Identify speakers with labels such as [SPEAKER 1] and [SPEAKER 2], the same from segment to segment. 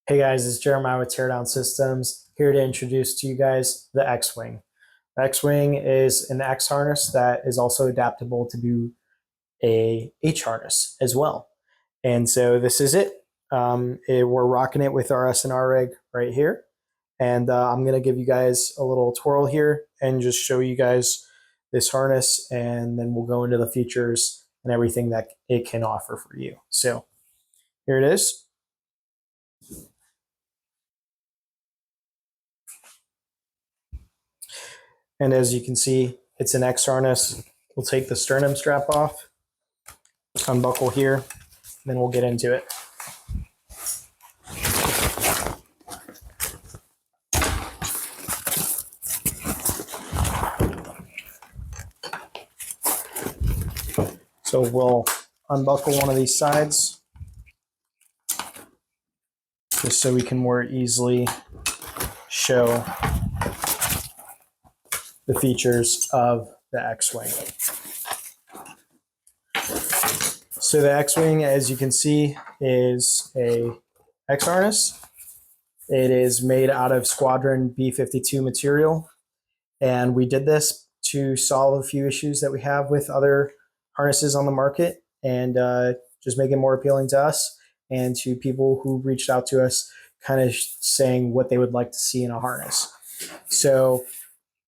[SPEAKER 1] Hey guys, it's Jeremiah with Teardown Systems, here to introduce to you guys the X-Wing. The X-Wing is an X harness that is also adaptable to do a H harness as well. And so this is it. We're rocking it with our SNR rig right here. And I'm going to give you guys a little twirl here and just show you guys this harness, and then we'll go into the features and everything that it can offer for you. So here it is. And as you can see, it's an X harness. We'll take the sternum strap off, unbuckle here, then we'll get into it. So we'll unbuckle one of these sides just so we can more easily show the features of the X-Wing. So the X-Wing, as you can see, is a X harness. It is made out of Squadron B-52 material, and we did this to solve a few issues that we have with other harnesses on the market, and just make it more appealing to us and to people who reached out to us kind of saying what they would like to see in a harness. So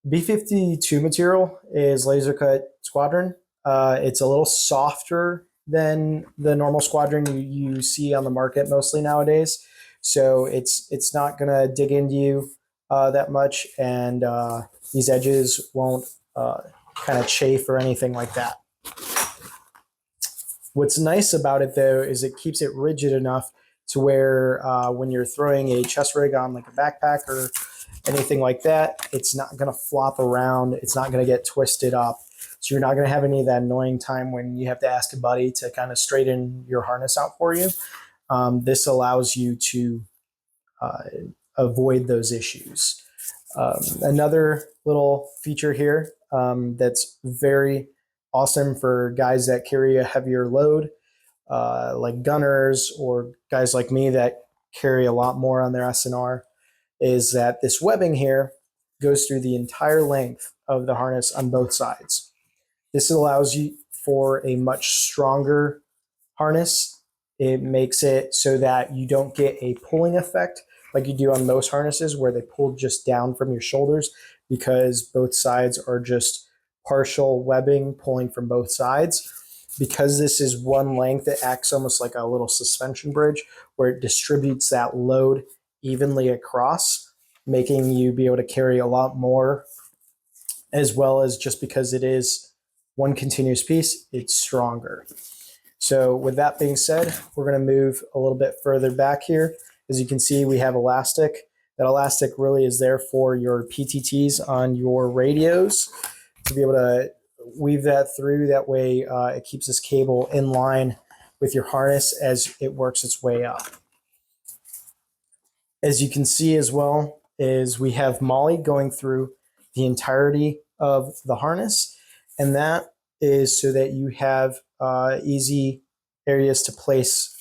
[SPEAKER 1] B-52 material is laser cut Squadron. It's a little softer than the normal Squadron you see on the market mostly nowadays. So it's not going to dig into you that much, and these edges won't kind of chafe or anything like that. What's nice about it, though, is it keeps it rigid enough to where when you're throwing a chest rig on like a backpack or anything like that, it's not going to flop around. It's not going to get twisted up. So you're not going to have any of that annoying time when you have to ask a buddy to kind of straighten your harness out for you. This allows you to avoid those issues. Another little feature here that's very awesome for guys that carry a heavier load, like gunners or guys like me that carry a lot more on their SNR, is that this webbing here goes through the entire length of the harness on both sides. This allows you for a much stronger harness. It makes it so that you don't get a pulling effect like you do on most harnesses where they pull just down from your shoulders, because both sides are just partial webbing pulling from both sides. Because this is one length, it acts almost like a little suspension bridge where it distributes that load evenly across, making you be able to carry a lot more, as well as just because it is one continuous piece, it's stronger. So with that being said, we're going to move a little bit further back here. As you can see, we have elastic. That elastic really is there for your PTTs on your radios to be able to weave that through. That way it keeps this cable in line with your harness as it works its way up. As you can see as well, is we have MOLLE going through the entirety of the harness, and that is so that you have easy areas to place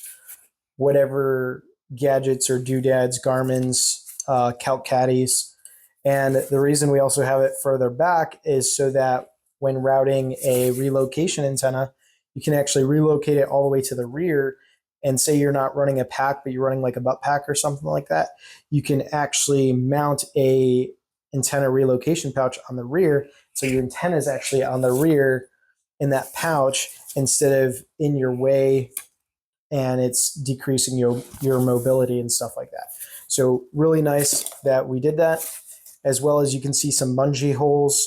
[SPEAKER 1] whatever gadgets or doodads, Garmin's, Calc caddies. And the reason we also have it further back is so that when routing a relocation antenna, you can actually relocate it all the way to the rear. And say you're not running a pack, but you're running like a butt pack or something like that, you can actually mount a antenna relocation pouch on the rear. So your antenna is actually on the rear in that pouch instead of in your way, and it's decreasing your mobility and stuff like that. So really nice that we did that, as well as you can see some bungee holes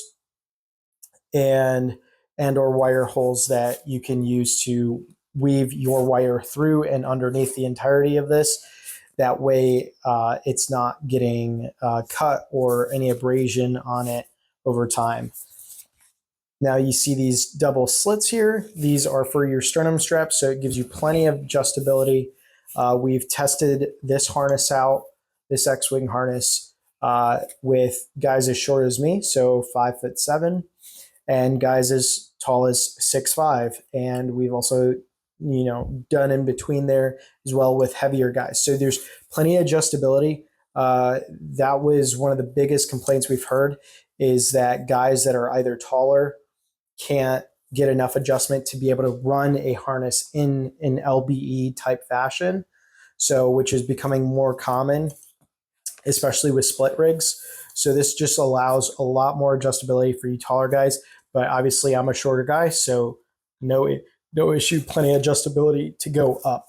[SPEAKER 1] and or wire holes that you can use to weave your wire through and underneath the entirety of this. That way it's not getting cut or any abrasion on it over time. Now you see these double slits here. These are for your sternum straps, so it gives you plenty of adjustability. We've tested this harness out, this X-Wing harness, with guys as short as me, so 5'7", and guys as tall as 6'5", and we've also done in between there as well with heavier guys. So there's Plenty of adjustability. That was one of the biggest complaints we've heard, is that guys that are either taller can't get enough adjustment to be able to run a harness in an LBE type fashion. So, which is becoming more common, especially with split rigs. So this just allows a lot more adjustability for you taller guys. But obviously, I'm a shorter guy, so no issue. Plenty of adjustability to go up.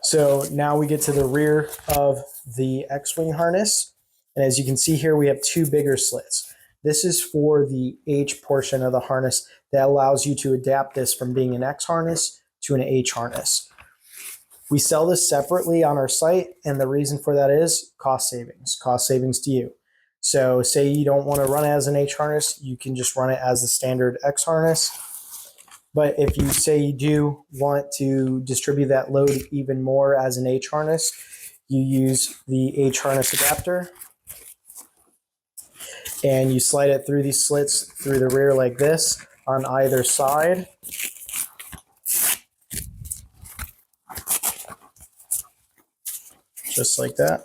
[SPEAKER 1] So now we get to the rear of the X-Wing harness. And as you can see here, we have two bigger slits. This is for the H portion of the harness that allows you to adapt this from being an X harness to an H harness. We sell this separately on our site, and the reason for that is cost savings to you. So say you don't want to run it as an H harness, you can just run it as the standard X harness. But if you say you do want to distribute that load even more as an H harness, you use the H harness adapter and you slide it through these slits through the rear like this on either side. Just like that.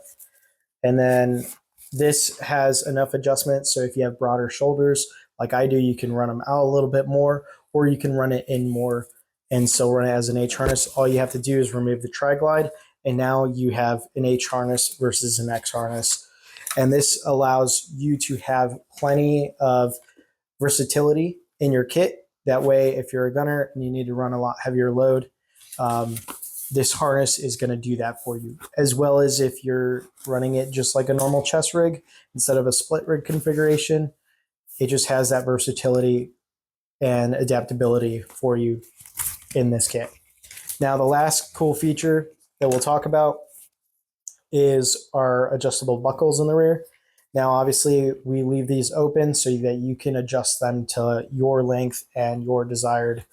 [SPEAKER 1] And then this has enough adjustment, so if you have broader shoulders like I do, you can run them out a little bit more, or you can run it in more and still run it as an H harness. All you have to do is remove the tri-glide, and now you have an H harness versus an X harness. And this allows you to have plenty of versatility in your kit. That way, if you're a gunner and you need to run a lot heavier load, this harness is going to do that for you, as well as if you're running it just like a normal chest rig instead of a split rig configuration. It just has that versatility and adaptability for you in this kit. Now, the last cool feature that we'll talk about is our adjustable buckles in the rear. Now, obviously, we leave these open so that you can adjust them to your length and your desired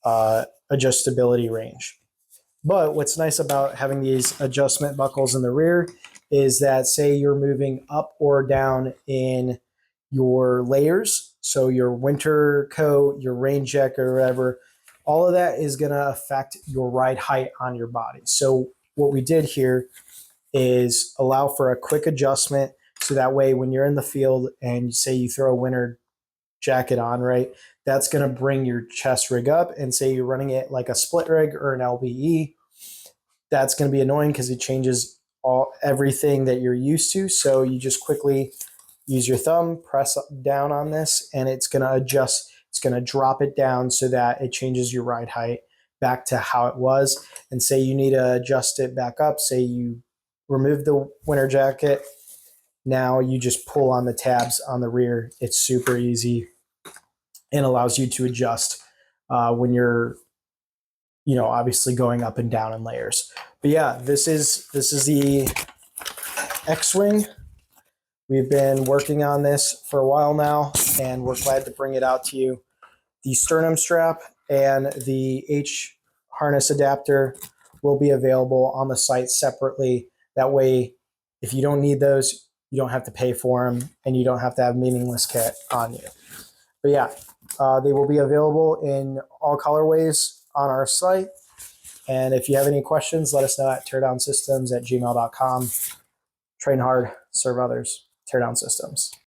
[SPEAKER 1] adjustability range. But what's nice about having these adjustment buckles in the rear is that, say you're moving up or down in your layers, so your winter coat, your rain jacket, or whatever, all of that is going to affect your ride height on your body. So what we did here is allow for a quick adjustment, so that way when you're in the field and say you throw a winter jacket on, right, that's going to bring your chest rig up. And say you're running it like a split rig or an LBE, that's going to be annoying because it changes everything that you're used to. So you just quickly use your thumb, press down on this, and it's going to adjust. It's going to drop it down so that it changes your ride height back to how it was. And say you need to adjust it back up, say you remove the winter jacket, now you just pull on the tabs on the rear. It's super easy and allows you to adjust when you're, obviously going up and down in layers. But yeah, this is the X-Wing. We've been working on this for a while now, and we're glad to bring it out to you. The sternum strap and the H harness adapter will be available on the site separately. That way, if you don't need those, you don't have to pay for them, and you don't have to have meaningless kit on you. But yeah, they will be available in all colorways on our site. And if you have any questions, let us know at teardownsystems@gmail.com. Train hard, serve others. Teardown Systems.